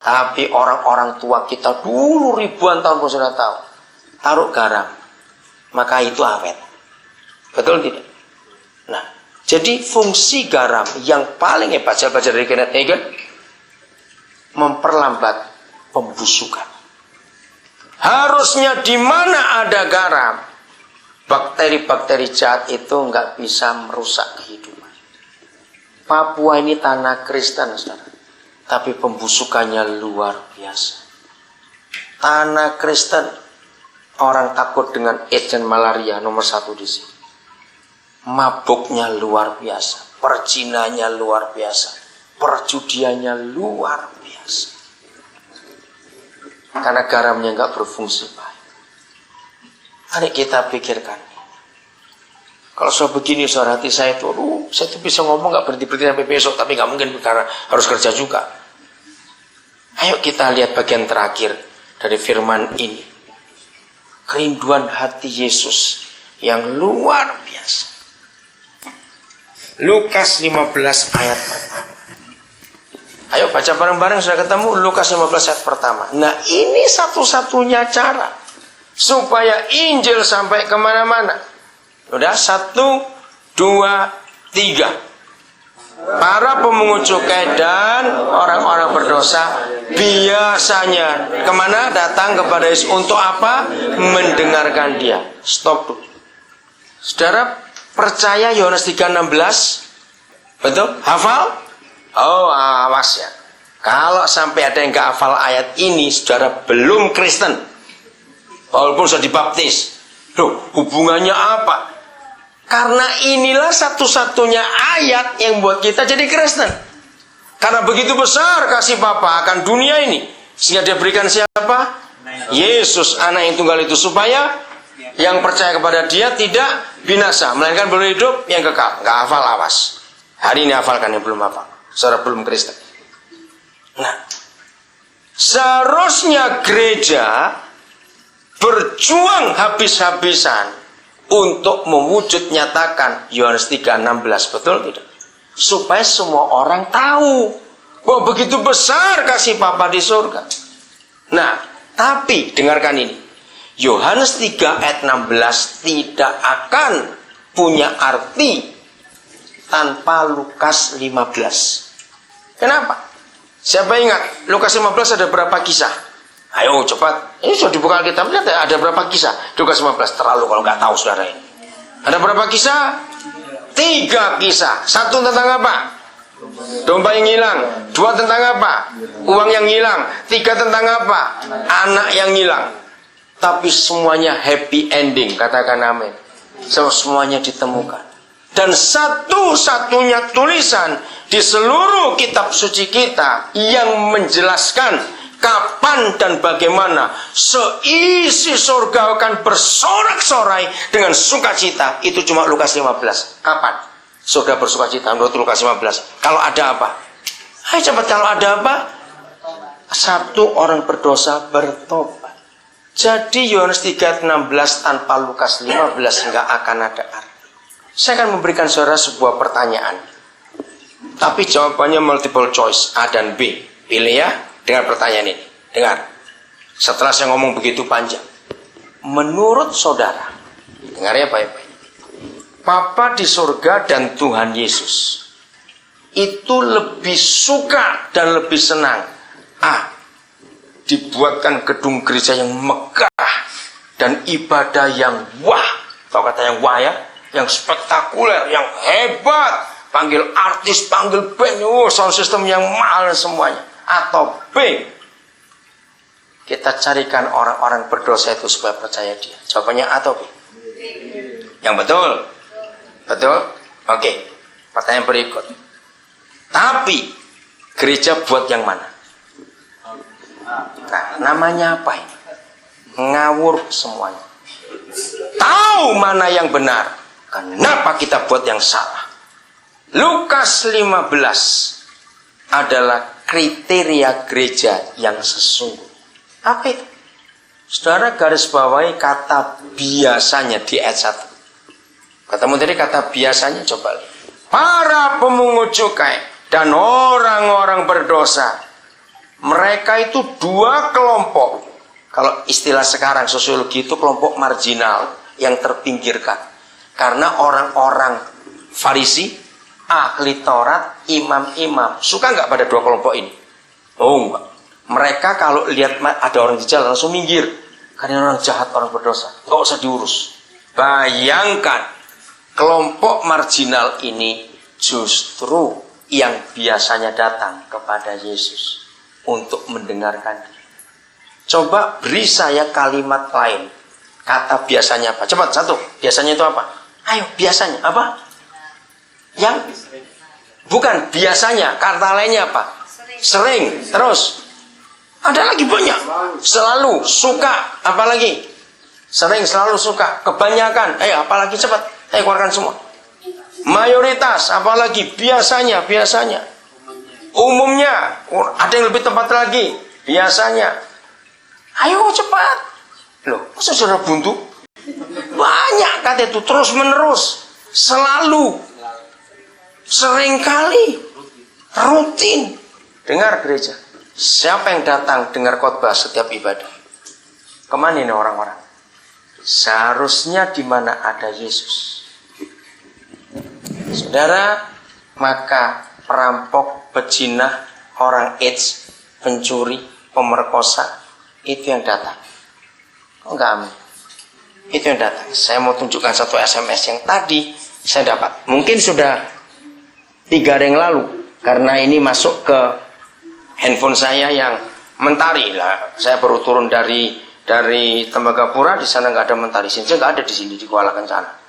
Tapi orang-orang tua kita dulu ribuan tahun pun sudah tahu. Taruh garam, maka itu awet. Betul tidak? Nah, jadi fungsi garam yang paling hebat, saya baca dari Kenneth Hagin, memperlambat pembusukan. Harusnya di mana ada garam, bakteri-bakteri jahat itu nggak bisa merusak kehidupan. Papua ini tanah Kristen, saudara. Tapi pembusukannya luar biasa. Tanah Kristen, orang takut dengan AIDS dan malaria nomor 1 di sini. Mabuknya luar biasa, perzinanya luar biasa, perjudiannya luar biasa. Karena garamnya nggak berfungsi baik. Mari kita pikirkan. Kalau saya begini, suara hati saya itu, saya tuh bisa ngomong nggak berhenti-berhenti sampai besok, tapi nggak mungkin karena harus kerja juga. Ayo kita lihat bagian terakhir dari firman ini. Kerinduan hati Yesus yang luar biasa. Lukas 15 ayat pertama. Ayo baca bareng-bareng, sudah ketemu Lukas 15 ayat pertama. Nah, ini satu-satunya cara supaya Injil sampai kemana-mana. Udah, 1, 2, 3. Para pemungut cukai dan orang-orang berdosa biasanya kemana? Datang kepada Yesus. Untuk apa? Mendengarkan dia. Stop dulu. Saudara percaya Yohanes 3:16? Betul? Hafal? Oh, awas ya. Kalau sampai ada yang gak hafal ayat ini, saudara belum Kristen. Walaupun sudah dibaptis. Loh, hubungannya apa? Karena inilah satu-satunya ayat yang buat kita jadi Kristen. Karena begitu besar kasih Bapa akan dunia ini, sehingga dia berikan siapa? Yesus, anak yang tunggal itu, supaya yang percaya kepada dia tidak binasa, melainkan boleh hidup yang kekal. Gak hafal, awas. Hari ini hafalkan yang belum hafal, saudara belum Kristen. Nah, seharusnya gereja berjuang habis-habisan untuk mewujud nyatakan Yohanes 3:16, betul tidak? Supaya semua orang tahu bahwa begitu besar kasih Bapa di surga. Nah, tapi dengarkan ini. Yohanes 3 ayat 16 tidak akan punya arti tanpa Lukas 15. Kenapa? Siapa ingat? Lukas 15 ada berapa kisah? Ayo cepat. Ini sudah dibuka Alkitab, lihat ya, ada berapa kisah? Lukas 15, terlalu kalau nggak tahu saudara ini. Ada berapa kisah? 3 kisah. 1 tentang apa? Domba yang hilang. 2 tentang apa? Uang yang hilang. 3 tentang apa? Anak yang hilang. Tapi semuanya happy ending, katakan amin. Semuanya ditemukan. Dan satu-satunya tulisan di seluruh kitab suci kita yang menjelaskan kapan dan bagaimana seisi surga akan bersorak-sorai dengan sukacita, itu cuma Lukas 15. Kapan surga bersukacita menurut Lukas 15? Kalau ada apa? Ayo cepat, kalau ada apa? 1 orang berdosa bertobat. Jadi Yohanes 3:16 tanpa Lukas 15 nggak akan ada arti. Saya akan memberikan saudara sebuah pertanyaan, tapi jawabannya multiple choice, A dan B. Pilih ya. Dengar pertanyaan ini. Dengar. Setelah saya ngomong begitu panjang. Menurut saudara, dengar ya baik-baik. Bapa di surga dan Tuhan Yesus itu lebih suka dan lebih senang A, dibuatkan gedung gereja yang megah dan ibadah yang wah. Tahu kata yang wah ya? Yang spektakuler, yang hebat. Panggil artis, panggil band, sound system yang mahal semuanya. Atau B, kita carikan orang-orang berdosa itu supaya percaya dia. Jawabannya A atau B? Yang betul? Betul? Oke. Pertanyaan berikut. Tapi gereja buat yang mana? Nah, namanya apa ini? Ngawur semuanya. Tahu mana yang benar. Kenapa kita buat yang salah? Lukas 15 adalah kriteria gereja yang sesungguhnya. Apa itu? Saudara garis bawahi kata biasanya di ayat 1. Ketemu tadi kata biasanya, coba lihat. Para pemungut cukai dan orang-orang berdosa Mereka itu dua kelompok. Kalau istilah sekarang sosiologi itu kelompok marginal yang terpinggirkan. Karena orang-orang Farisi, ahli Taurat, imam-imam suka nggak pada dua kelompok ini? Oh enggak. Mereka kalau lihat ada orang di jalan langsung minggir. Karena orang jahat, orang berdosa, nggak usah diurus. Bayangkan, kelompok marginal ini justru yang biasanya datang kepada Yesus untuk mendengarkan dia. Coba beri saya kalimat lain. Kata biasanya apa? Cepat, satu. Biasanya itu apa? Ayo, biasanya apa? Yang? Bukan, biasanya. Kata lainnya apa? Sering. Terus? Ada lagi banyak. Selalu, suka. Apalagi? Sering, selalu suka. Kebanyakan. Apalagi cepat. Keluarkan semua. Mayoritas. Apalagi? Biasanya. Umumnya. Ada yang lebih tepat lagi. Biasanya. Ayo cepat. Loh, masa sudah buntu? Banyak kata itu. Terus menerus. Selalu. Seringkali. Rutin. Dengar gereja. Siapa yang datang dengar khotbah setiap ibadah? Kemana ini orang-orang? Seharusnya di mana ada Yesus. Saudara, maka perampok, pejinah, orang AIDS, pencuri, pemerkosa, itu yang datang. Oh enggak, amin. Itu yang datang. Saya mau tunjukkan satu SMS yang tadi saya dapat. Mungkin sudah 3 hari yang lalu, karena ini masuk ke handphone saya yang mentari lah. Saya baru turun dari Tembagapura, di sana nggak ada mentari. Sini nggak ada, di sini di Kuala Kencana.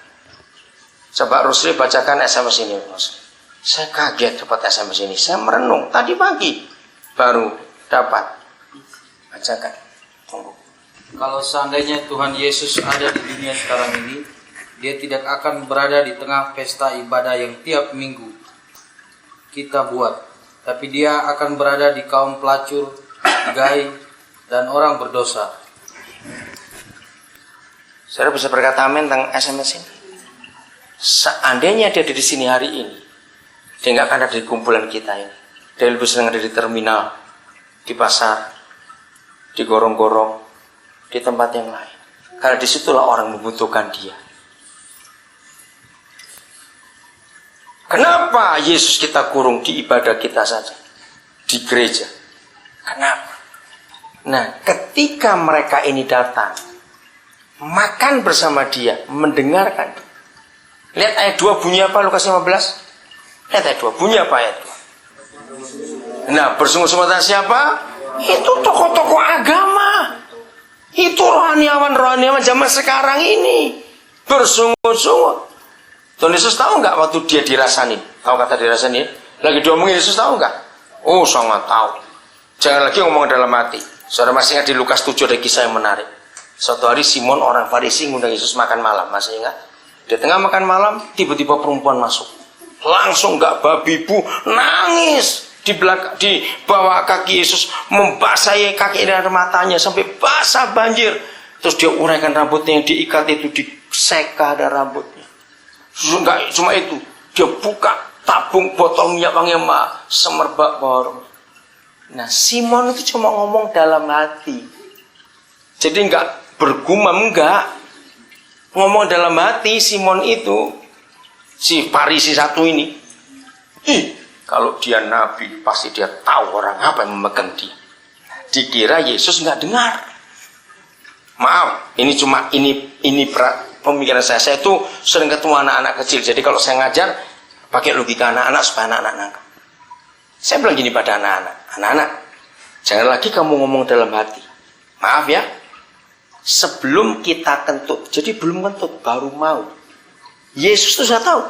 Coba Rusli bacakan SMS ini, Mas. Saya kaget dapat SMS ini. Saya merenung tadi pagi baru dapat. Bacakan. Tunggu. Kalau seandainya Tuhan Yesus ada di dunia sekarang ini, dia tidak akan berada di tengah pesta ibadah yang tiap minggu kita buat. Tapi dia akan berada di kaum pelacur, gay, dan orang berdosa. Saudara bisa berkata amin tentang SMS ini. Seandainya dia ada di sini hari ini, dia nggak akan ada di kumpulan kita ini. Dia lebih sering ada di terminal, di pasar, di gorong-gorong, di tempat yang lain. Karena disitulah orang membutuhkan dia. Kenapa Yesus kita kurung di ibadah kita saja? Di gereja. Kenapa? Nah, ketika mereka ini datang, makan bersama dia, mendengarkan. Lihat ayat 2 bunyi apa Lukas 15? Lihat ayat 2 bunyi apa ayat 2? Nah, bersungguh-sungguh tentang siapa? Itu tokoh-tokoh agama. Itu rohaniawan zaman sekarang ini. Bersungguh-sungguh. Tuhan Yesus tahu nggak waktu dia dirasanin? Tahu kata dirasanin? Lagi diomongin Yesus tahu nggak? Oh, sangat tahu. Jangan lagi ngomong dalam hati. Saudara masih ingat di Lukas 7 ada kisah yang menarik. Suatu hari Simon orang Farisi ngundang Yesus makan malam. Masih ingat? Di tengah makan malam tiba-tiba perempuan masuk. Langsung nggak babi bu, nangis di bawah kaki Yesus, membasahi kaki dan matanya sampai basah banjir. Terus dia uraikan rambutnya yang diikat itu, diseka ada rambutnya. Enggak cuma itu, dia buka tabung botol minyak wangi emas semerbak bawah. Nah, Simon itu cuma ngomong dalam hati. Jadi enggak bergumam, enggak. Ngomong dalam hati Simon itu, si Farisi satu ini. Kalau dia nabi, pasti dia tahu orang apa yang memegang dia. Dikira Yesus enggak dengar. Maaf, ini cuma pemikiran saya. Saya itu sering ketemu anak-anak kecil. Jadi kalau saya ngajar pakai logika anak-anak supaya anak-anak nangkep. Saya bilang gini pada anak-anak, anak-anak, jangan lagi kamu ngomong dalam hati. Maaf ya, sebelum kita kentut, jadi belum kentut, baru mau. Yesus itu sudah tahu.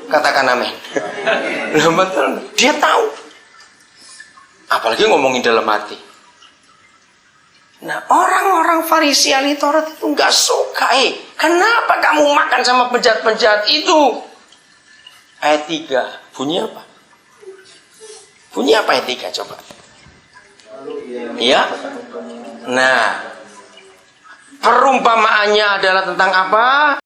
Katakan amin. Betul, dia tahu. Apalagi ngomongin dalam hati. Nah, orang-orang Farisi ahli Taurat itu nggak suka. Kenapa kamu makan sama penjahat-penjahat itu? Ayat 3 bunyi apa? Bunyi apa ayat 3 coba? Ya. Nah, perumpamaannya adalah tentang apa?